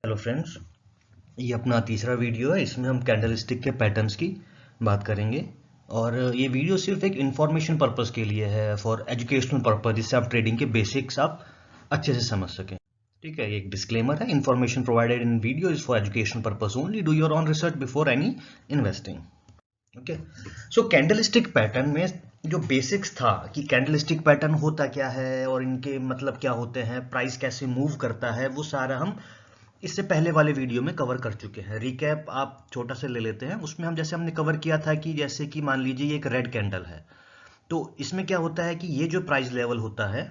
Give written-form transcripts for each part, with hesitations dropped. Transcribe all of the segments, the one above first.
Hello friends, ये अपना तीसरा वीडियो है। इसमें हम कैंडलस्टिक के पैटर्न्स की बात करेंगे और ये वीडियो सिर्फ एक इंफॉर्मेशन पर्पस के लिए है, फॉर एजुकेशनल पर्पस, जिससे आप ट्रेडिंग के बेसिक्स आप अच्छे से समझ सकें। ठीक है, ये एक डिस्क्लेमर है। Information provided in video is for educational purpose only. Do your on research before any investing. Okay, so candlestick pattern में जो बेसिक्स था कि कैंडलस्टिक पैटर्न होता क्या है और इनके मतलब क्या होते हैं, प्राइस कैसे मूव करता है, वो सारा हम इससे पहले वाले वीडियो में कवर कर चुके हैं। रिकैप आप छोटा से ले लेते हैं। उसमें हम जैसे हमने कवर किया था कि जैसे कि मान लीजिए ये एक रेड कैंडल है, तो इसमें क्या होता है कि ये जो प्राइस लेवल होता है,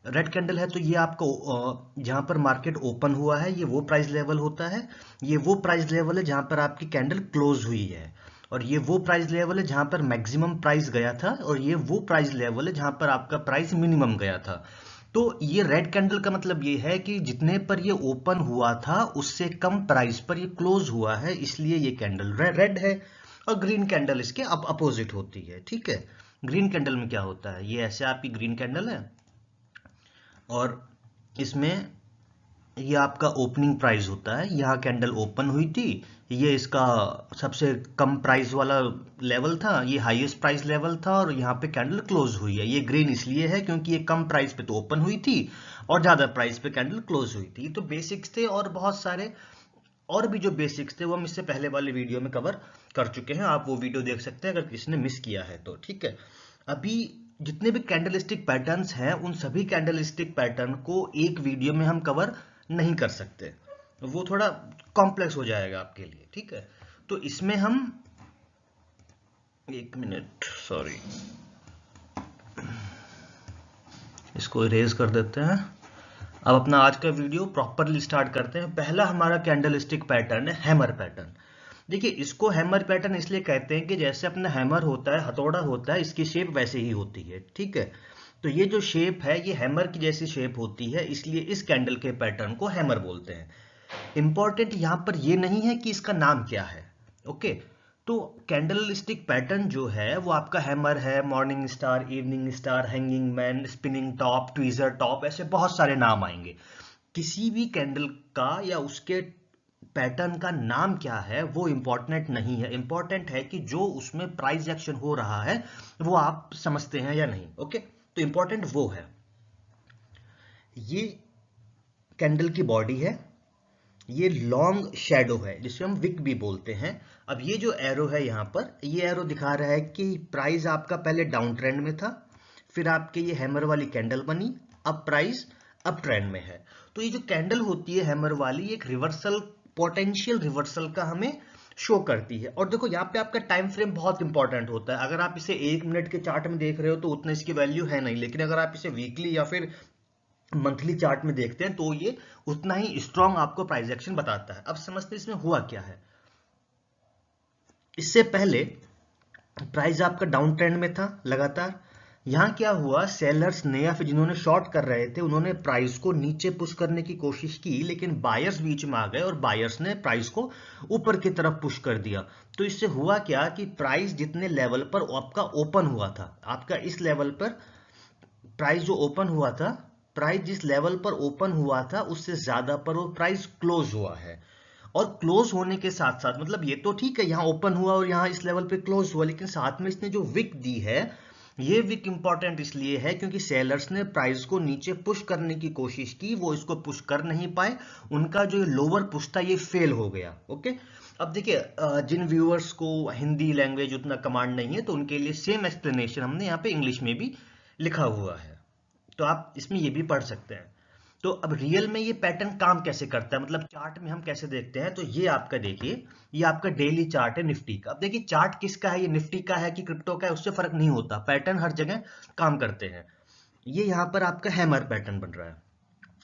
रेड कैंडल है, तो ये आपको जहां पर मार्केट ओपन हुआ है ये वो प्राइस लेवल होता है। ये वो प्राइस लेवल है जहां पर आपकी कैंडल क्लोज हुई है, और ये वो प्राइस लेवल है जहां पर मैक्सिमम प्राइस गया था, और ये वो प्राइस लेवल है जहां पर आपका प्राइस मिनिमम गया था। तो ये रेड कैंडल का मतलब ये है कि जितने पर ये ओपन हुआ था उससे कम प्राइस पर ये क्लोज हुआ है, इसलिए ये कैंडल रेड है। और ग्रीन कैंडल इसके अपोजिट होती है। ठीक है, ग्रीन कैंडल में क्या होता है, ये ऐसे आपकी ग्रीन कैंडल है और इसमें ये आपका ओपनिंग प्राइस होता है। यहाँ कैंडल ओपन हुई थी, ये इसका सबसे कम प्राइस वाला लेवल था, ये हाईएस्ट प्राइस लेवल था, और यहाँ पे कैंडल क्लोज हुई है। ये ग्रीन इसलिए है क्योंकि ये कम प्राइस पे तो ओपन हुई थी और ज्यादा प्राइस पे कैंडल क्लोज हुई थी। तो बेसिक्स थे, और बहुत सारे और भी जो बेसिक्स थे वो हम इससे पहले वाले वीडियो में कवर कर चुके हैं। आप वो वीडियो देख सकते हैं अगर किसी ने मिस किया है तो। ठीक है, अभी जितने भी कैंडलस्टिक पैटर्न्स हैं उन सभी कैंडलस्टिक पैटर्न को एक वीडियो में हम कवर नहीं कर सकते, वो थोड़ा कॉम्प्लेक्स हो जाएगा आपके लिए। ठीक है, तो इसमें हम एक मिनट, सॉरी, इसको इरेज कर देते हैं। अब अपना आज का वीडियो प्रॉपरली स्टार्ट करते हैं। पहला हमारा कैंडलस्टिक पैटर्न है हैमर पैटर्न। देखिए, इसको हैमर पैटर्न इसलिए कहते हैं कि जैसे अपना हैमर होता है, हथौड़ा होता है, इसकी शेप वैसे ही होती है। ठीक है, तो ये जो शेप है ये हैमर की जैसी शेप होती है, इसलिए इस कैंडल के पैटर्न को हैमर बोलते हैं। इंपॉर्टेंट यहां पर ये नहीं है कि इसका नाम क्या है। ओके, तो कैंडलस्टिक पैटर्न जो है वो आपका हैमर है, morning star, evening star, hanging man, spinning top, tweezer top, ऐसे बहुत सारे नाम आएंगे। किसी भी कैंडल का या उसके पैटर्न का नाम क्या है वो इंपॉर्टेंट नहीं है। इंपॉर्टेंट है कि जो उसमें प्राइस एक्शन हो रहा है वो आप समझते हैं या नहीं। ओके, तो इंपॉर्टेंट वो है। ये कैंडल की बॉडी है, ये लॉन्ग शेडो है जिसे हम विक भी बोलते हैं। अब ये जो एरो है यहाँ पर, ये एरो दिखा रहा है कि प्राइस आपका पहले डाउन ट्रेंड में था, फिर आपके ये हैमर वाली कैंडल बनी, अब प्राइस अप ट्रेंड में है। तो ये जो कैंडल होती है हैमर वाली, एक रिवर्सल, पोटेंशियल रिवर्सल का हमें शो करती है। और देखो यहाँ पे आपका टाइम फ्रेम बहुत इंपॉर्टेंट होता है। अगर आप इसे 1 मिनट के चार्ट में देख रहे हो तो उतना इसकी वैल्यू है नहीं, लेकिन अगर आप इसे वीकली या फिर मंथली चार्ट में देखते हैं तो ये उतना ही स्ट्रांग आपको प्राइस एक्शन बताता है। अब समझते हैं इसमें हुआ क्या है। इससे पहले प्राइस आपका डाउन ट्रेंड में था लगातार। यहां क्या हुआ, सेलर्स ने या फिर जिन्होंने शॉर्ट कर रहे थे उन्होंने प्राइस को नीचे पुश करने की कोशिश की, लेकिन बायर्स बीच में आ गए और बायर्स ने प्राइस को ऊपर की तरफ पुश कर दिया। तो इससे हुआ क्या कि प्राइस जितने लेवल पर आपका ओपन हुआ था, आपका इस लेवल पर प्राइस जो ओपन हुआ था, प्राइस जिस लेवल पर ओपन हुआ था उससे ज्यादा पर वो प्राइस क्लोज हुआ है। और क्लोज होने के साथ साथ मतलब ये तो ठीक है, यहाँ ओपन हुआ और यहाँ इस लेवल पे क्लोज हुआ, लेकिन साथ में इसने जो विक दी है, ये विक इंपॉर्टेंट इसलिए है क्योंकि सेलर्स ने प्राइस को नीचे पुश करने की कोशिश की, वो इसको पुश कर नहीं पाए, उनका जो लोअर पुश था ये फेल हो गया। ओके, अब देखिए, जिन व्यूअर्स को हिंदी लैंग्वेज उतना कमांड नहीं है तो उनके लिए सेम एक्सप्लेनेशन हमने यहाँ पे इंग्लिश में भी लिखा हुआ है, तो आप इसमें ये भी पढ़ सकते हैं। तो अब रियल में ये पैटर्न काम कैसे करता है, मतलब चार्ट में हम कैसे देखते हैं, तो ये आपका देखिए, ये आपका डेली चार्ट है निफ्टी का। अब देखिए चार्ट किसका है, ये निफ्टी का है कि क्रिप्टो का है, उससे फर्क नहीं होता, पैटर्न हर जगह काम करते हैं। ये यहाँ पर आपका हैमर पैटर्न बन रहा है।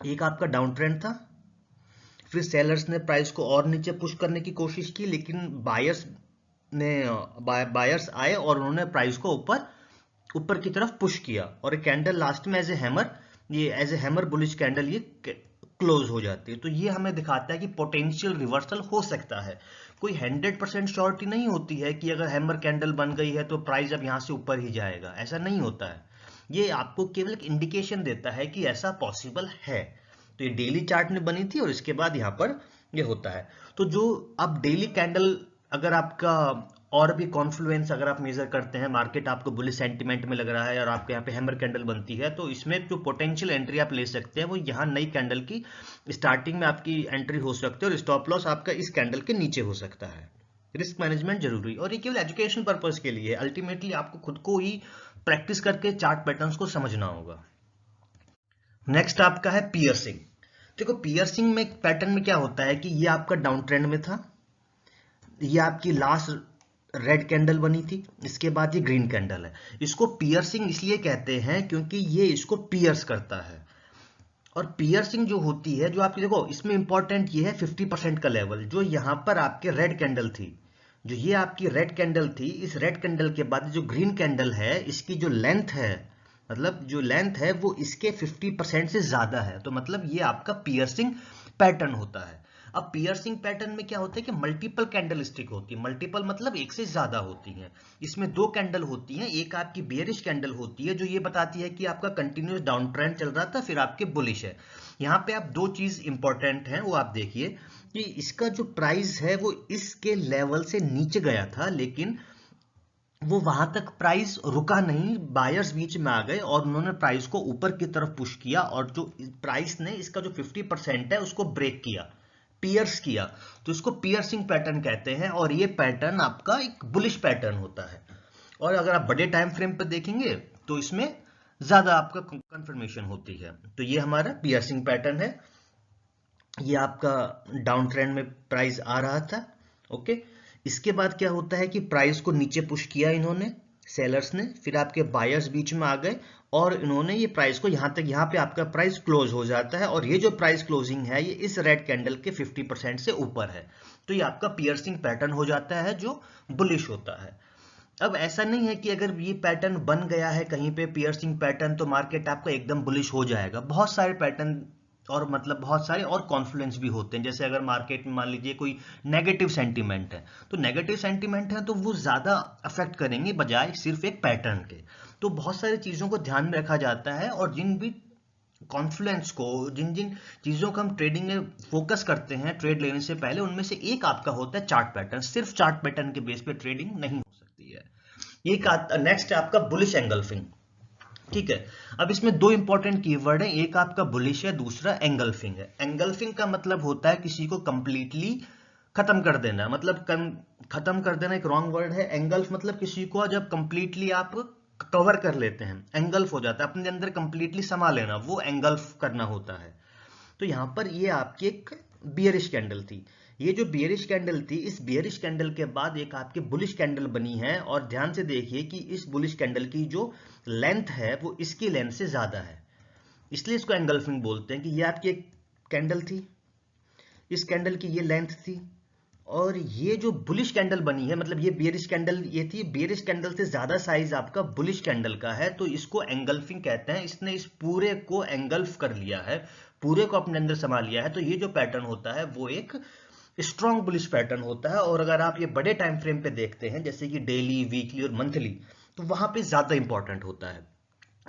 एक आपका डाउन ट्रेंड था, फिर सेलर्स ने प्राइस को और नीचे पुश करने की कोशिश की, लेकिन बायर्स आए और उन्होंने प्राइस को ऊपर ऊपर की तरफ पुश किया, और कैंडल लास्ट में एज ए हैमर, ये as a hammer bullish candle ये क्लोज हो जाती है। तो ये हमें दिखाता है कि पोटेंशियल रिवर्सल हो सकता है। कोई 100% श्योरिटी नहीं होती है कि अगर हैमर कैंडल बन गई है तो प्राइस अब यहां से ऊपर ही जाएगा, ऐसा नहीं होता है। ये आपको केवल एक इंडिकेशन देता है कि ऐसा पॉसिबल है। तो ये डेली चार्ट में बनी थी और इसके बाद यहाँ पर ये होता है। तो जो अब डेली कैंडल अगर आपका और भी कॉन्फ्लुएंस अगर आप मेजर करते हैं, मार्केट आपको बुलिश सेंटिमेंट में लग रहा है और आपके यहाँ पे हैमर कैंडल बनती है, तो इसमें जो पोटेंशियल एंट्री आप ले सकते हैं वो यहाँ नई कैंडल की स्टार्टिंग में आपकी एंट्री हो सकती है और स्टॉप लॉस आपका इस कैंडल के नीचे हो सकता है। रिस्क मैनेजमेंट जरूरी, और ये केवल एजुकेशन पर्पज के लिए है। अल्टीमेटली आपको खुद को ही प्रैक्टिस करके चार्ट पैटर्न्स को समझना होगा। नेक्स्ट आपका है पियर्सिंग। देखो पियर्सिंग में पैटर्न में क्या होता है कि ये आपका डाउन ट्रेंड में था, ये आपकी लास्ट रेड कैंडल बनी थी, इसके बाद ये ग्रीन कैंडल है। इसको पियर्सिंग इसलिए कहते हैं क्योंकि ये इसको पियर्स करता है। और पियर्सिंग जो होती है, जो आपकी देखो इसमें इंपॉर्टेंट ये है 50% का लेवल, जो यहाँ पर आपके रेड कैंडल थी, जो ये आपकी रेड कैंडल थी, इस रेड कैंडल के बाद जो ग्रीन कैंडल है, इसकी जो लेंथ है, मतलब जो लेंथ है वो इसके 50% से ज्यादा है, तो मतलब ये आपका पियर्सिंग पैटर्न होता है। अब पियर्सिंग पैटर्न में क्या होता है कि मल्टीपल कैंडल स्टिक होती है। मल्टीपल मतलब एक से ज्यादा होती हैं। इसमें दो कैंडल होती हैं, एक आपकी बेयरिश कैंडल होती है जो ये बताती है कि आपका कंटिन्यूस डाउन ट्रेंड चल रहा था, फिर आपके बुलिश है। यहाँ पे आप दो चीज इंपॉर्टेंट है वो आप देखिए कि इसका जो प्राइस है वो इसके लेवल से नीचे गया था, लेकिन वो वहां तक प्राइस रुका नहीं, बायर्स बीच में आ गए और उन्होंने प्राइस को ऊपर की तरफ पुश किया और जो प्राइस ने इसका जो 50% है उसको ब्रेक किया, पियर्स किया, तो इसको पियर्सिंग पैटर्न कहते हैं। और ये पैटर्न आपका एक बुलिश पैटर्न होता है। और अगर आप बड़े टाइम फ्रेम पर देखेंगे तो इसमें ज्यादा आपका कंफर्मेशन होती है। तो ये हमारा पियर्सिंग पैटर्न है। ये आपका डाउन ट्रेंड में प्राइस आ रहा था, ओके। इसके बाद क्या होता है कि प्राइस को नीचे पुश किया इन्होंने, सेलर्स ने, फिर आपके बायर्स बीच में आ गए और इन्होंने ये प्राइस को यहां तक, यहाँ पे आपका प्राइस क्लोज हो जाता है और ये जो प्राइस क्लोजिंग है ये इस रेड कैंडल के 50% से ऊपर है। तो ये आपका पियर्सिंग पैटर्न हो जाता है जो बुलिश होता है। अब ऐसा नहीं है कि अगर ये पैटर्न बन गया है कहीं पे पियर्सिंग पैटर्न तो मार्केट आपका एकदम बुलिश हो जाएगा। बहुत सारे पैटर्न और मतलब बहुत सारे और कॉन्फ्लुएंस भी होते हैं। जैसे अगर मार्केट में मान लीजिए कोई नेगेटिव सेंटीमेंट है, तो नेगेटिव सेंटीमेंट है तो वो ज्यादा अफेक्ट करेंगे बजाय सिर्फ एक पैटर्न के। तो बहुत सारी चीजों को ध्यान में रखा जाता है और जिन भी कॉन्फ्लुएंस को, जिन जिन चीजों को हम ट्रेडिंग में फोकस करते हैं ट्रेड लेने से पहले, उनमें से एक आपका होता है चार्ट पैटर्न। सिर्फ चार्ट पैटर्न के बेस पे ट्रेडिंग नहीं हो सकती है। ये नेक्स्ट है आपका बुलिश एंगल्फिंग, ठीक है। अब इसमें दो इंपॉर्टेंट कीवर्ड है, एक आपका बुलिश है, दूसरा एंगल्फिंग है। एंगल्फिंग का मतलब होता है किसी को कंप्लीटली खत्म कर देना, मतलब खत्म कर देना एक रॉन्ग वर्ड है। एंगल्फ मतलब किसी को जब कंप्लीटली आप कवर कर लेते हैं, एंगल्फ हो जाता है, अपने अंदर कंप्लीटली समा लेना, वो एंगल्फ करना होता है। तो यहां पर ये आपकी एक बियरिश कैंडल थी। ये जो बियरिश कैंडल थी, इस बियरिश कैंडल के बाद एक आपकी बुलिश कैंडल बनी है और ध्यान से देखिए कि इस बुलिश कैंडल की जो लेंथ है वो इसकी लेंथ से ज्यादा है, इसलिए इसको एंगल्फिंग बोलते हैं। कि ये आपकी एक कैंडल थी, इस कैंडल की ये लेंथ थी और ये जो बुलिश कैंडल बनी है, मतलब ये बियरिश कैंडल ये थी, बियरिश कैंडल से ज्यादा साइज आपका बुलिश कैंडल का है, तो इसको एंगल्फिंग कहते हैं। इसने इस पूरे को एंगल्फ कर लिया है, पूरे को अपने अंदर समा लिया है। तो ये जो पैटर्न होता है वो एक स्ट्रॉन्ग बुलिश पैटर्न होता है। और अगर आप ये बड़े टाइम फ्रेम पे देखते हैं जैसे कि डेली, वीकली और मंथली, तो वहां पे ज्यादा इंपॉर्टेंट होता है।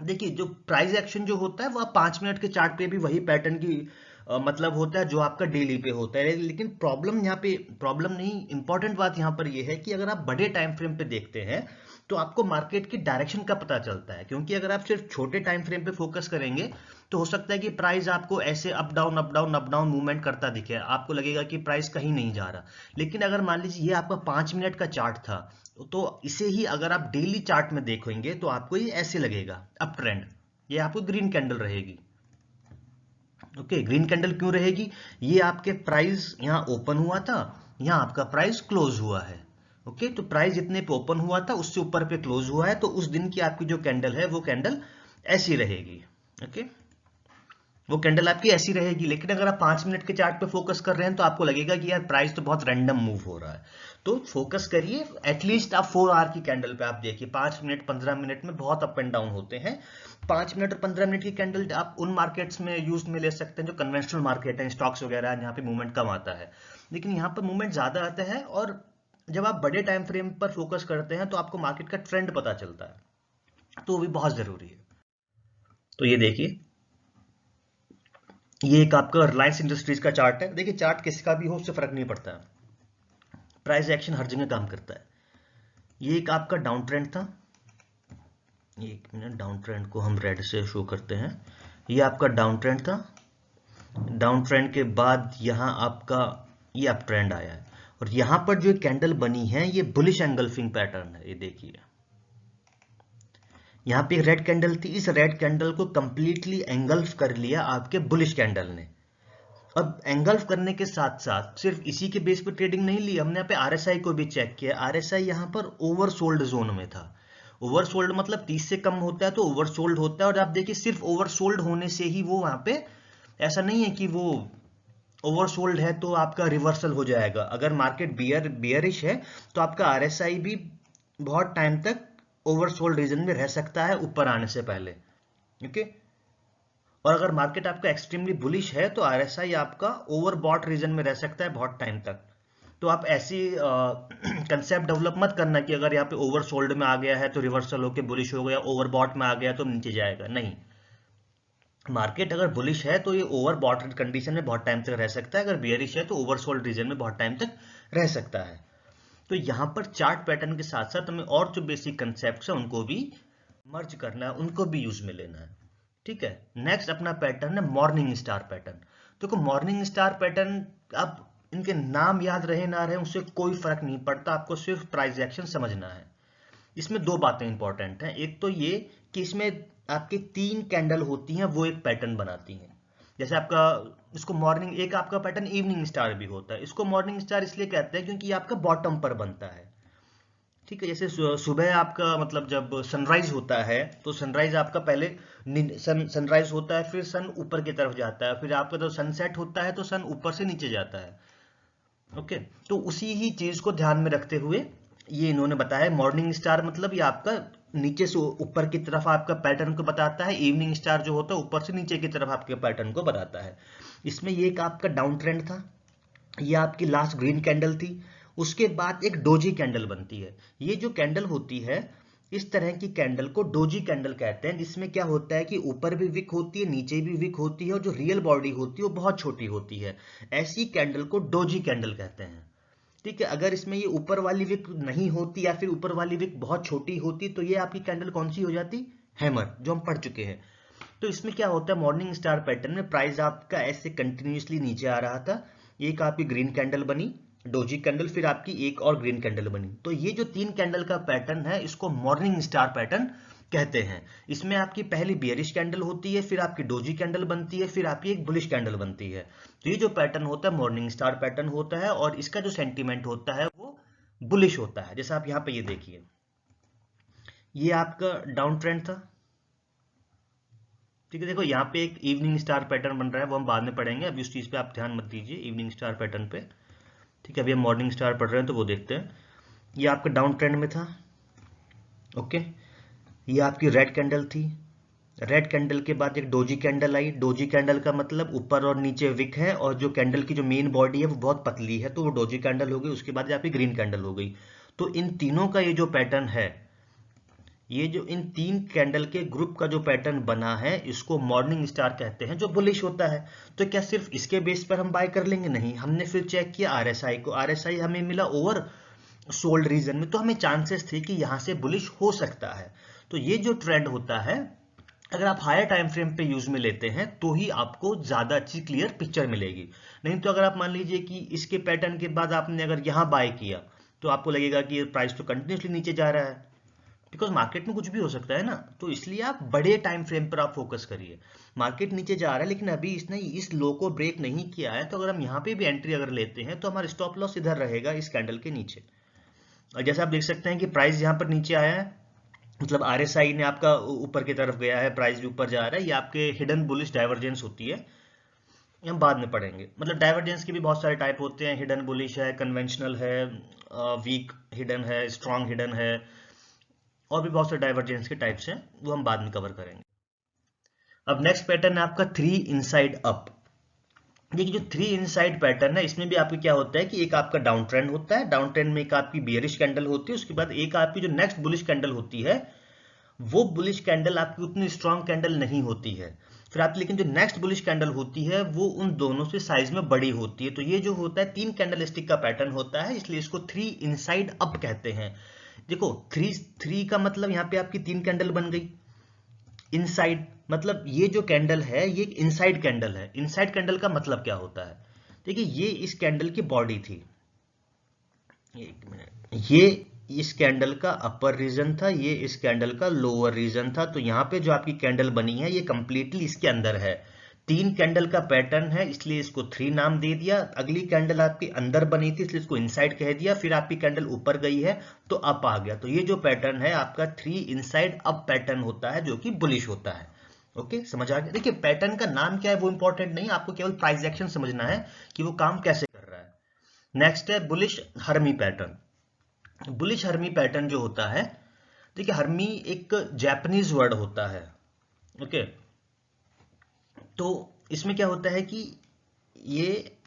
देखिए जो प्राइस एक्शन जो होता है वो आप 5 मिनट के चार्ट पे भी वही पैटर्न की मतलब होता है जो आपका डेली पे होता है। लेकिन प्रॉब्लम यहाँ पे, प्रॉब्लम नहीं, इंपॉर्टेंट बात यहाँ पर ये है कि अगर आप बड़े टाइम फ्रेम पे देखते हैं तो आपको मार्केट की डायरेक्शन का पता चलता है। क्योंकि अगर आप सिर्फ छोटे टाइम फ्रेम पे फोकस करेंगे तो हो सकता है कि प्राइस आपको ऐसे up down up down up down movement करता दिखे, आपको लगेगा कि प्राइस कहीं नहीं जा रहा। लेकिन अगर मान लीजिए ये आपका 5 मिनट का चार्ट था, तो इसे ही अगर आप डेली चार्ट में देखेंगे तो आपको ये ऐसे लगेगा अप ट्रेंड, ये आपको ग्रीन कैंडल रहेगी। ओके, ग्रीन कैंडल क्यों रहेगी? ये आपके प्राइस यहाँ ओपन हुआ था, यहाँ आपका प्राइस क्लोज हुआ है। ओके, तो प्राइस जितने पे ओपन हुआ था उससे ऊपर पे क्लोज हुआ है, तो उस दिन की आपकी जो कैंडल है वो कैंडल ऐसी रहेगी। ओके, वो कैंडल आपकी ऐसी रहेगी। लेकिन अगर आप 5 मिनट के चार्ट पे फोकस कर रहे हैं तो आपको लगेगा कि यार प्राइस तो बहुत रैंडम मूव हो रहा है। तो फोकस करिए एटलीस्ट आप 4 आवर की कैंडल पे। आप देखिए 5 मिनट 15 मिनट में बहुत अप एंड डाउन होते हैं। 5 मिनट और 15 मिनट की कैंडल आप उन मार्केट्स में यूज में ले सकते हैं जो कन्वेंशनल मार्केट है, स्टॉक्स वगैरह, जहाँ पे मूवमेंट कम आता है। लेकिन यहाँ पर मूवमेंट ज्यादा आता है और जब आप बड़े टाइम फ्रेम पर फोकस करते हैं तो आपको मार्केट का ट्रेंड पता चलता है, तो वो भी बहुत जरूरी है। तो ये देखिए ये एक आपका रिलायंस इंडस्ट्रीज का चार्ट है। देखिए चार्ट किसका भी हो उससे फर्क नहीं पड़ता, प्राइस एक्शन हर जगह काम करता है। ये एक आपका डाउन ट्रेंड था, एक मिनट, डाउन ट्रेंड को हम रेड से शो करते हैं। ये आपका डाउन ट्रेंड था, डाउन ट्रेंड के बाद यहाँ आपका ये अप ट्रेंड आया है, और यहाँ पर जो कैंडल बनी है ये बुलिश एंगल्फिंग पैटर्न है। ये देखिए यहाँ पे एक रेड कैंडल थी, इस रेड कैंडल को कंप्लीटली एंगल्फ कर लिया आपके बुलिश कैंडल ने। अब एंगल्फ करने के साथ साथ सिर्फ इसी के बेस पर ट्रेडिंग नहीं ली, हमने यहाँ पे आरएसआई को भी चेक किया। आरएसआई यहाँ पर ओवरसोल्ड जोन में था। ओवरसोल्ड मतलब 30 से कम होता है तो ओवरसोल्ड होता है, और आप देखिए सिर्फ ओवरसोल्ड होने से ही वो वहां पे, ऐसा नहीं है कि वो ओवरसोल्ड है तो आपका रिवर्सल हो जाएगा। अगर मार्केट बियरिश है तो आपका आरएसआई भी बहुत टाइम तक ओवरसोल्ड रीजन में रह सकता है ऊपर आने से पहले, ओके। और अगर मार्केट आपका एक्सट्रीमली बुलिश है तो आरएसआई आपका ओवरबॉट रीजन में रह सकता है बहुत टाइम तक। तो आप ऐसी कंसेप्ट डेवलप मत करना कि अगर यहाँ पे ओवरसोल्ड में आ गया है तो रिवर्सल होकर बुलिश हो गया, ओवरबॉट में आ गया तो नीचे जाएगा, नहीं। मार्केट अगर बुलिश है तो ये ओवरबॉट कंडीशन में बहुत टाइम तक रह सकता है, अगर बियरिश है तो ओवरसोल्ड रीजन में बहुत टाइम तक रह सकता है। तो यहाँ पर चार्ट पैटर्न के साथ साथ हमें और जो बेसिक कंसेप्ट है उनको भी मर्ज करना है, उनको भी यूज में लेना है, ठीक है। नेक्स्ट अपना पैटर्न है मॉर्निंग स्टार पैटर्न। देखो मॉर्निंग स्टार पैटर्न, आप इनके नाम याद रहे ना रहे उससे कोई फर्क नहीं पड़ता, आपको सिर्फ प्राइस एक्शन समझना है। इसमें दो बातें इंपॉर्टेंट हैं, एक तो ये कि इसमें आपके 3 कैंडल होती हैं वो एक पैटर्न बनाती हैं। जैसे आपका इसको मॉर्निंग, एक आपका पैटर्न इवनिंग स्टार भी होता है। इसको मॉर्निंग स्टार इसलिए कहते हैं क्योंकि ये आपका बॉटम पर बनता है, ठीक है। जैसे सुबह आपका मतलब जब सनराइज होता है तो सनराइज आपका पहले सनराइज होता है, फिर सन ऊपर की तरफ जाता है, फिर आपका जब सनसेट होता है तो सन ऊपर से नीचे जाता है, ओके। तो उसी ही चीज को ध्यान में रखते हुए ये इन्होंने बताया मॉर्निंग स्टार मतलब ये आपका नीचे से ऊपर की तरफ आपका पैटर्न को बताता है, इवनिंग स्टार जो होता है ऊपर से नीचे की तरफ आपके पैटर्न को बताता है। इसमें ये एक आपका डाउन ट्रेंड था, ये आपकी लास्ट ग्रीन कैंडल थी, उसके बाद एक डोजी कैंडल बनती है। ये जो कैंडल होती है इस तरह की कैंडल को डोजी कैंडल कहते हैं, जिसमें क्या होता है कि ऊपर भी विक होती है नीचे भी विक होती है और जो रियल बॉडी होती है वो बहुत छोटी होती है। ऐसी कैंडल को डोजी कैंडल कहते हैं, ठीक है। अगर इसमें ये ऊपर वाली विक नहीं होती या फिर ऊपर वाली विक बहुत छोटी होती तो ये आपकी कैंडल कौन सी हो जाती, हैमर, जो हम पढ़ चुके हैं। तो इसमें क्या होता है मॉर्निंग स्टार पैटर्न में प्राइस आपका ऐसे कंटिन्यूसली नीचे आ रहा था, एक आपकी ग्रीन कैंडल बनी डोजी कैंडल, फिर आपकी एक और ग्रीन कैंडल बनी। तो ये जो 3 कैंडल का पैटर्न है इसको मॉर्निंग स्टार पैटर्न कहते हैं। इसमें आपकी पहली बियरिश कैंडल होती है, फिर आपकी डोजी कैंडल बनती है, फिर आपकी एक बुलिश कैंडल बनती है। तो ये जो पैटर्न होता है मॉर्निंग स्टार पैटर्न होता है, और इसका जो सेंटीमेंट होता है वो बुलिश होता है। जैसा आप यहाँ पे ये देखिए, ये आपका डाउन ट्रेंड था, ठीक है। देखो यहाँ पे एक इवनिंग स्टार पैटर्न बन रहा है, वो हम बाद में पढ़ेंगे, अभी उस चीज पे आप ध्यान मत दीजिए इवनिंग स्टार पैटर्न पे, ठीक है। अभी हम मॉर्निंग स्टार पढ़ रहे हैं तो वो देखते हैं। ये आपका डाउन ट्रेंड में था, ओके। ये आपकी रेड कैंडल थी, रेड कैंडल के बाद एक डोजी कैंडल आई। डोजी कैंडल का मतलब ऊपर और नीचे विक है और जो कैंडल की जो मेन बॉडी है वो बहुत पतली है, तो वो डोजी कैंडल हो गई। उसके बाद आपकी ग्रीन कैंडल हो गई। तो इन तीनों का ये जो पैटर्न है, ये जो इन 3 कैंडल के ग्रुप का जो पैटर्न बना है इसको मॉर्निंग स्टार कहते हैं, जो बुलिश होता है। तो क्या सिर्फ इसके बेस पर हम बाय कर लेंगे, नहीं। हमने फिर चेक किया आरएसआई को, आरएसआई हमें मिला ओवर सोल्ड रीजन में, तो हमें चांसेस थे कि यहां से बुलिश हो सकता है। तो ये जो ट्रेंड होता है अगर आप हायर टाइम फ्रेम पे यूज में लेते हैं तो ही आपको ज्यादा अच्छी क्लियर पिक्चर मिलेगी। नहीं तो अगर आप मान लीजिए कि इसके पैटर्न के बाद आपने अगर यहां बाय किया तो आपको लगेगा कि ये प्राइस तो कंटिन्यूसली नीचे जा रहा है, बिकॉज मार्केट में कुछ भी हो सकता है ना। तो इसलिए आप बड़े टाइम फ्रेम पर आप फोकस करिए। मार्केट नीचे जा रहा है लेकिन अभी इसने इस लो को ब्रेक नहीं किया है, तो अगर हम यहाँ पे भी एंट्री अगर लेते हैं तो हमारा स्टॉप लॉस इधर रहेगा इस कैंडल के नीचे। और जैसे आप देख सकते हैं कि प्राइस यहाँ पर नीचे आया है, मतलब आरएसआई ने आपका ऊपर की तरफ गया है, प्राइस भी ऊपर जा रहा है। ये आपके हिडन बुलिश डाइवर्जेंस होती है, हम बाद में पढ़ेंगे। मतलब डाइवर्जेंस के भी बहुत सारे टाइप होते हैं, हिडन बुलिश है, कन्वेंशनल है, वीक हिडन है, स्ट्रॉन्ग हिडन है, और भी बहुत सारे डाइवर्जेंस के टाइप्स हैं, वो हम बाद में कवर करेंगे। अब नेक्स्ट पैटर्न है आपका 3 इनसाइड अप। देखिए जो 3 इनसाइड पैटर्न है इसमें भी आपको क्या होता है कि एक आपका डाउन ट्रेंड होता है, डाउन ट्रेंड में एक आपकी बियरिश कैंडल होती है, उसके बाद एक आपकी जो नेक्स्ट बुलिश कैंडल होती है वो बुलिश कैंडल आपकी उतनी स्ट्रॉन्ग कैंडल नहीं होती है। फिर आपकी लेकिन जो नेक्स्ट बुलिश कैंडल होती है वो उन दोनों से साइज में बड़ी होती है। तो ये जो होता है 3 कैंडलस्टिक का पैटर्न होता है, इसलिए इसको 3 इनसाइड अप कहते हैं। देखो 3 का मतलब यहाँ पे आपकी 3 कैंडल बन गई। इनसाइड मतलब ये जो कैंडल है ये एक इनसाइड कैंडल है। इनसाइड कैंडल का मतलब क्या होता है? देखिए ये इस कैंडल की बॉडी थी, एक मिनट, ये इस कैंडल का अपर रीजन था, ये इस कैंडल का लोअर रीजन था। तो यहाँ पे जो आपकी कैंडल बनी है ये कंप्लीटली इसके अंदर है। 3 कैंडल का पैटर्न है इसलिए इसको 3 नाम दे दिया। अगली कैंडल आपकी अंदर बनी थी इसलिए इसको इनसाइड कह दिया। फिर आपकी कैंडल ऊपर गई है तो अप आ गया। तो ये जो पैटर्न है आपका 3 इनसाइड अप पैटर्न होता है जो कि बुलिश होता है। ओके, समझ आ गया। देखिए पैटर्न का नाम क्या है वो इंपॉर्टेंट नहीं, आपको केवल प्राइस एक्शन समझना है कि वो काम कैसे कर रहा है। नेक्स्ट है बुलिश हर्मी पैटर्न। बुलिश हर्मी पैटर्न जो होता है, देखिए हर्मी एक जापानीज वर्ड होता है। ओके, तो इसमें क्या होता है कि ये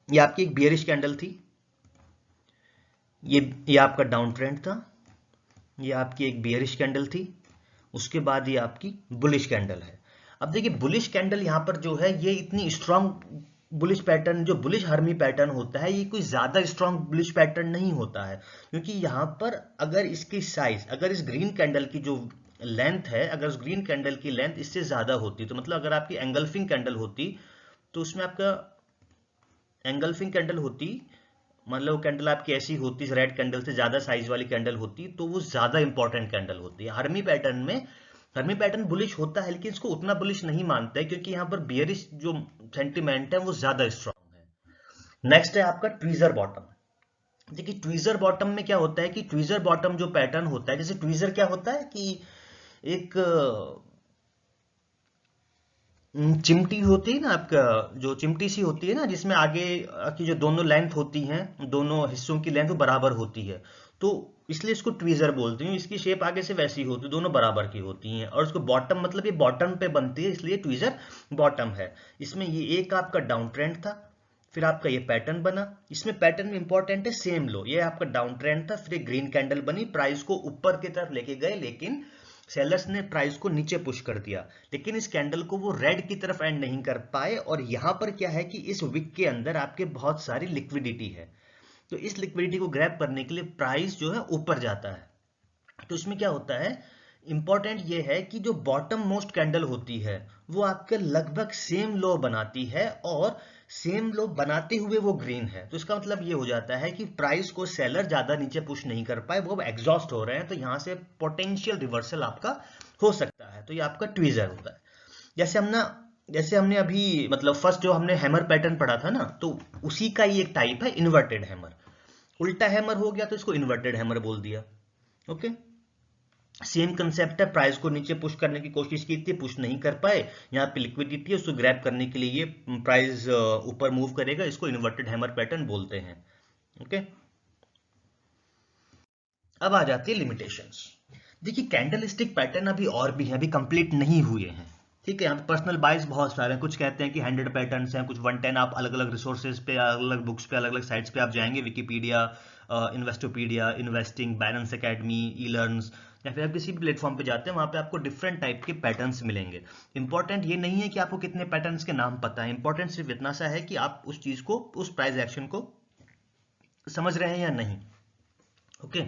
आपकी एक बियरिश कैंडल थी, ये आपका डाउन ट्रेंड था, ये आपकी एक बियरिश कैंडल थी, उसके बाद ये आपकी बुलिश कैंडल है। अब देखिए बुलिश कैंडल यहां पर जो है ये इतनी स्ट्रांग बुलिश पैटर्न, जो बुलिश हर्मी पैटर्न होता है ये कोई ज्यादा स्ट्रांग बुलिश पैटर्न नहीं होता है, क्योंकि यहां पर अगर इसकी साइज, अगर इस ग्रीन कैंडल की जो लेंथ है, अगर उस ग्रीन कैंडल की लेंथ इससे ज्यादा होती, तो मतलब अगर आपकी एंगल्फिंग कैंडल होती तो उसमें आपका एंगल्फिंग कैंडल होती, मतलब वो कैंडल आपकी ऐसी होती, रेड कैंडल से ज्यादा साइज वाली कैंडल होती, तो वो ज्यादा इंपॉर्टेंट कैंडल होती है। हर्मी पैटर्न में, हर्मी पैटर्न बुलिश होता है लेकिन इसको उतना बुलिश नहीं मानते हैं क्योंकि यहाँ पर बियरिश जो सेंटिमेंट है वो ज्यादा स्ट्रांग है। नेक्स्ट है आपका ट्वीजर बॉटम। देखिए ट्वीजर बॉटम में क्या होता है कि ट्वीजर बॉटम जो पैटर्न होता है, जैसे ट्वीजर क्या होता है कि एक चिमटी होती है ना, आपका जो चिमटी सी होती है ना जिसमें आगे की जो दोनों लेंथ होती हैं, दोनों हिस्सों की लेंथ बराबर होती है, तो इसलिए इसको ट्वीजर बोलते हैं। इसकी शेप आगे से वैसी होती है, दोनों बराबर की होती हैं। और इसको बॉटम मतलब ये बॉटम पे बनती है इसलिए ट्वीजर बॉटम है। इसमें ये एक आपका डाउन ट्रेंड था, फिर आपका ये पैटर्न बना। इसमें पैटर्न में इंपॉर्टेंट है सेम लो, ये आपका डाउन ट्रेंड था, फिर एक ग्रीन कैंडल बनी, प्राइस को ऊपर की तरफ लेके गए लेकिन सेलर्स ने प्राइस को नीचे पुश कर दिया, लेकिन इस कैंडल को वो रेड की तरफ एंड नहीं कर पाए। और यहां पर क्या है कि इस विक के अंदर आपके बहुत सारी लिक्विडिटी है, तो इस लिक्विडिटी को ग्रैब करने के लिए प्राइस जो है ऊपर जाता है। तो इसमें क्या होता है, इंपॉर्टेंट ये है कि जो बॉटम मोस्ट कैंडल होती है वो आपके लगभग सेम लो बनाती है, और सेम लो बनाते हुए वो ग्रीन है। तो इसका मतलब ये हो जाता है कि प्राइस को सेलर ज्यादा नीचे पुश नहीं कर पाए, वो एग्जॉस्ट हो रहे हैं, तो यहां से पोटेंशियल रिवर्सल आपका हो सकता है। तो ये आपका ट्वीजर होता है। जैसे हमने अभी मतलब फर्स्ट जो हमने हैमर पैटर्न पढ़ा था ना, तो उसी का ही एक टाइप है इन्वर्टेड हैमर। उल्टा हैमर हो गया तो इसको इन्वर्टेड हैमर बोल दिया। ओके, सेम कंसेप्ट है, प्राइस को नीचे पुश करने की कोशिश की थी, पुश नहीं कर पाए, यहाँ पे लिक्विडिटी है, उसको ग्रैब करने के लिए ये प्राइस ऊपर मूव करेगा, इसको इन्वर्टेड हैमर पैटर्न बोलते हैं। ओके, अब आ जाती है लिमिटेशंस। देखिए कैंडलस्टिक पैटर्न अभी और भी है, अभी कंप्लीट नहीं हुए हैं। ठीक है, यहाँ पे पर्सनल बाइस बहुत सारे हैं, कुछ कहते हैं कि 100 पैटर्न्स हैं, कुछ 110। आप अलग अलग रिसोर्सेज पे, अलग अलग बुक्स पे, अलग अलग साइट्स पे आप जाएंगे, Wikipedia, Investopedia, investing, Binance Academy, e learns, या फिर आप किसी भी प्लेटफॉर्म पे जाते हैं वहां पे आपको डिफरेंट टाइप के पैटर्न्स मिलेंगे। इंपॉर्टेंट ये नहीं है कि आपको कितने पैटर्न्स के नाम पता है, इंपॉर्टेंट सिर्फ इतना सा है कि आप उस चीज को, उस प्राइस एक्शन को समझ रहे हैं या नहीं। ओके,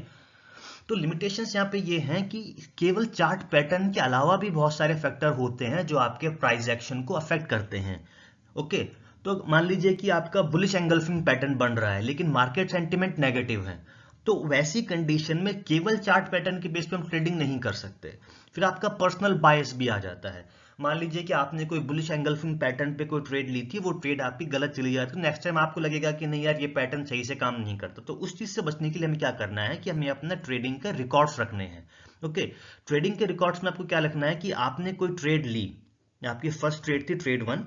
तो लिमिटेशंस यहाँ पे ये हैं कि केवल चार्ट पैटर्न के अलावा भी बहुत सारे फैक्टर होते हैं जो आपके प्राइस एक्शन को अफेक्ट करते हैं। ओके, तो मान लीजिए कि आपका बुलिश एंगल्फिंग पैटर्न बन रहा है लेकिन मार्केट सेंटिमेंट नेगेटिव है, तो वैसी कंडीशन में केवल चार्ट पैटर्न के बेस पे हम ट्रेडिंग नहीं कर सकते। फिर आपका पर्सनल बायस भी आ जाता है। मान लीजिए कि आपने कोई बुलिश एंगल्फिंग पैटर्न पे कोई ट्रेड ली थी, वो ट्रेड आपकी गलत चली जाती है, नेक्स्ट टाइम आपको लगेगा कि नहीं यार ये पैटर्न सही से काम नहीं करता। तो उस चीज से बचने के लिए हमें क्या करना है कि हमें अपना ट्रेडिंग के रिकॉर्ड्स रखने हैं। ओके, ट्रेडिंग के रिकॉर्ड्स में आपको क्या लिखना है कि आपने कोई ट्रेड ली, आपकी फर्स्ट ट्रेड थी ट्रेड 1,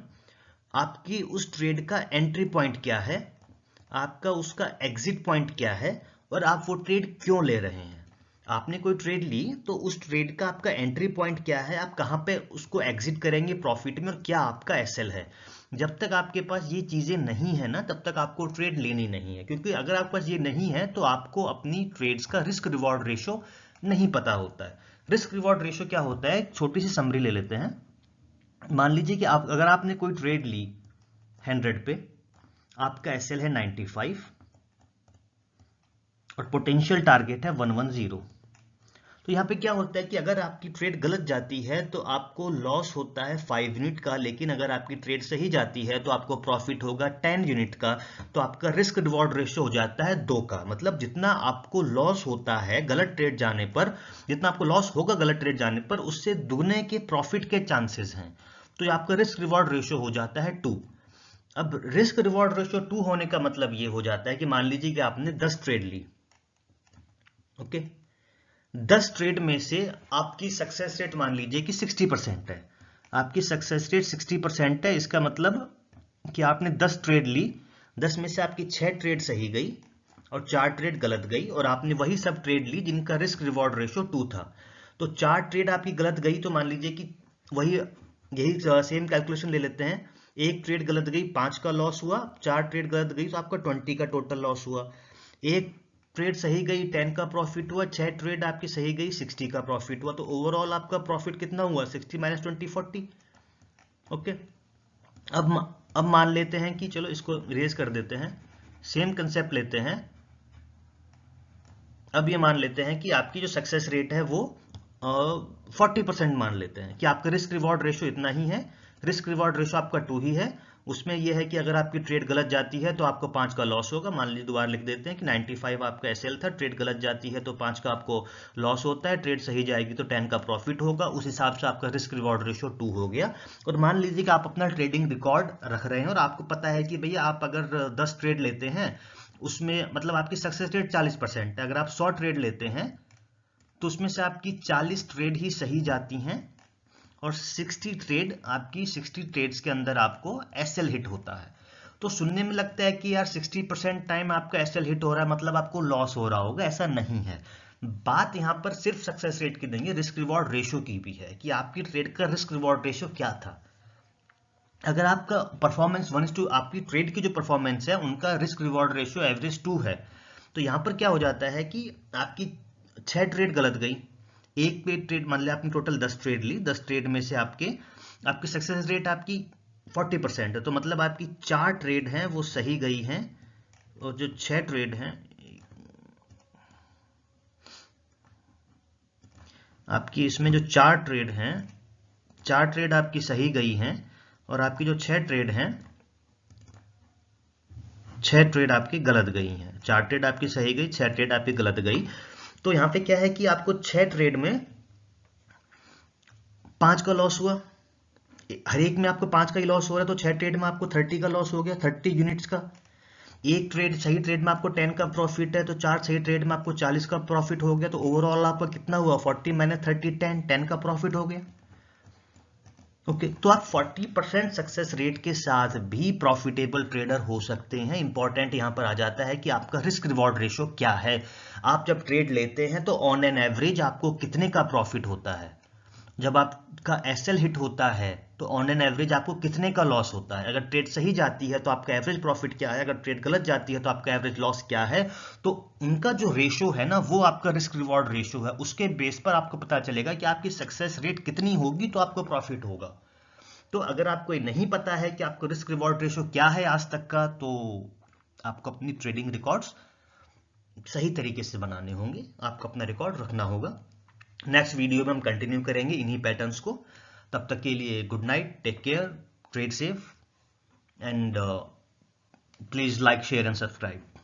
आपकी उस ट्रेड का एंट्री पॉइंट क्या है, आपका उसका एग्जिट पॉइंट क्या है, और आप वो ट्रेड क्यों ले रहे हैं। आपने कोई ट्रेड ली तो उस ट्रेड का आपका एंट्री पॉइंट क्या है, आप कहां पे उसको एग्जिट करेंगे प्रॉफिट में, और क्या आपका एसएल है। जब तक आपके पास ये चीजें नहीं है ना, तब तक आपको ट्रेड लेनी नहीं है, क्योंकि अगर आपके पास ये नहीं है तो आपको अपनी ट्रेड्स का रिस्क रिवॉर्ड रेशो नहीं पता होता है। रिस्क रिवॉर्ड रेशियो क्या होता है, एक छोटी सी समरी ले लेते हैं। मान लीजिए कि अगर आपने कोई ट्रेड ली 100 पे, आपका एसएल है 95 और पोटेंशियल टारगेट है 110। तो यहाँ पे क्या होता है कि अगर आपकी ट्रेड गलत जाती है तो आपको लॉस होता है 5 यूनिट का, लेकिन अगर आपकी ट्रेड सही जाती है तो आपको प्रॉफिट होगा 10 यूनिट का। तो आपका रिस्क रिवॉर्ड रेशियो हो जाता है 2 का। मतलब जितना आपको लॉस होता है गलत ट्रेड जाने पर, जितना आपको लॉस होगा गलत ट्रेड जाने पर, उससे दुगने के प्रॉफिट के चांसेस हैं। तो ये आपका रिस्क रिवॉर्ड रेशियो हो जाता है 2। अब रिस्क रिवॉर्ड रेशियो 2 होने का मतलब ये हो जाता है कि मान लीजिए कि आपने 10 ट्रेड ली, ओके, 10 ट्रेड में से आपकी सक्सेस रेट मान लीजिए कि 60% है। आपकी सक्सेस रेट 60% है, इसका मतलब कि आपने 10 ट्रेड ली, 10 में से आपकी 6 ट्रेड सही गई और 4 ट्रेड गलत गई, और आपने वही सब ट्रेड ली जिनका रिस्क रिवॉर्ड रेशियो 2 था। तो 4 ट्रेड आपकी गलत गई तो मान लीजिए कि वही यही सेम कैलकुलेशन ले लेते हैं। एक ट्रेड गलत गई 5 का लॉस हुआ, 4 ट्रेड गलत गई तो आपका 20 का टोटल लॉस हुआ। एक ट्रेड सही गई 10 का प्रॉफिट हुआ, 6 ट्रेड आपकी सही गई 60 का प्रॉफिट हुआ। तो ओवरऑल आपका प्रॉफिट कितना हुआ, 60 माइनस 20 40। ओके, अब मान लेते हैं कि चलो इसको रेज कर देते हैं, सेम कंसेप्ट लेते हैं। अब ये मान लेते हैं कि आपकी जो सक्सेस रेट है वो 40% मान लेते हैं कि आपका रिस्क रिवॉर्ड रेशियो इतना ही है। रिस्क रिवॉर्ड रेशियो आपका 2 ही है। उसमें यह है कि अगर आपकी ट्रेड गलत जाती है तो आपको 5 का लॉस होगा। मान लीजिए दोबारा लिख देते हैं कि 95 आपका एसएल था, ट्रेड गलत जाती है तो 5 का आपको लॉस होता है, ट्रेड सही जाएगी तो 10 का प्रॉफिट होगा। उस हिसाब से आपका रिस्क रिवॉर्ड रेशियो 2 हो गया। और मान लीजिए कि आप अपना ट्रेडिंग रिकॉर्ड रख रहे हैं और आपको पता है कि भैया आप अगर 10 ट्रेड लेते हैं, उसमें मतलब आपकी सक्सेस रेट 40% है। अगर आप 100 ट्रेड लेते हैं तो उसमें से आपकी 40 ट्रेड ही सही जाती हैं और 60 ट्रेड्स के अंदर आपको एसएल हिट होता है। तो सुनने में लगता है कि यार 60% टाइम आपका एसएल हिट हो रहा है, मतलब आपको लॉस हो रहा होगा। ऐसा नहीं है। बात यहां पर सिर्फ सक्सेस रेट की नहीं है, रिस्क रिवॉर्ड रेशियो की भी है कि आपकी ट्रेड का रिस्क रिवॉर्ड रेशियो क्या था। अगर आपका परफॉर्मेंस 1:2, आपकी ट्रेड की जो परफॉर्मेंस है उनका रिस्क रिवॉर्ड रेशियो एवरेज 2 है, तो यहां पर क्या हो जाता है कि आपकी 6 ट्रेड गलत गई, एक पे ट्रेड मान लिया आपने टोटल 10 ट्रेड ली, 10 ट्रेड में से आपकी सक्सेस रेट आपकी 40% है। तो मतलब आपकी 4 ट्रेड हैं वो सही गई हैं और जो 6 ट्रेड हैं, आपकी इसमें जो 4 ट्रेड हैं, 4 ट्रेड आपकी सही गई हैं और आपकी जो 6 ट्रेड हैं, 6 ट्रेड आपकी गलत गई हैं। 4 ट्रेड आपकी सही गई, 6 ट्रेड आपकी गलत गई। तो यहां पे क्या है कि आपको 6 ट्रेड में 5 का लॉस हुआ, हर एक में आपको 5 का ही लॉस हो रहा है, तो 6 ट्रेड में आपको 30 का लॉस हो गया, 30 यूनिट्स का। एक ट्रेड सही ट्रेड में आपको 10 का प्रॉफिट है, तो 4 सही ट्रेड में आपको 40 का प्रॉफिट हो गया। तो ओवरऑल आपका कितना हुआ, 40 माइनस 30 10 का प्रॉफिट हो गया। ओके, तो आप 40% सक्सेस रेट के साथ भी प्रॉफिटेबल ट्रेडर हो सकते हैं। इंपॉर्टेंट यहां पर आ जाता है कि आपका रिस्क रिवॉर्ड रेशियो क्या है। आप जब ट्रेड लेते हैं तो ऑन एन एवरेज आपको कितने का प्रॉफिट होता है, जब आपका एसएल हिट होता है तो ऑन एन एवरेज आपको कितने का लॉस होता है। अगर ट्रेड सही जाती है तो आपका एवरेज प्रॉफिट क्या है, अगर ट्रेड गलत जाती है तो आपका एवरेज लॉस क्या है। तो उनका जो रेशियो है ना, वो आपका रिस्क रिवॉर्ड रेशियो है। उसके बेस पर आपको पता चलेगा कि आपकी सक्सेस रेट कितनी होगी तो आपको प्रॉफिट होगा। तो अगर आपको ये नहीं पता है कि आपको रिस्क रिवॉर्ड रेशियो क्या है आज तक का, तो आपको अपनी ट्रेडिंग रिकॉर्ड्स सही तरीके से बनाने होंगे, आपको अपना रिकॉर्ड रखना होगा। नेक्स्ट वीडियो में हम कंटिन्यू करेंगे इन्हीं पैटर्न्स को। तब तक के लिए good night, take care, trade safe and please like, share and subscribe.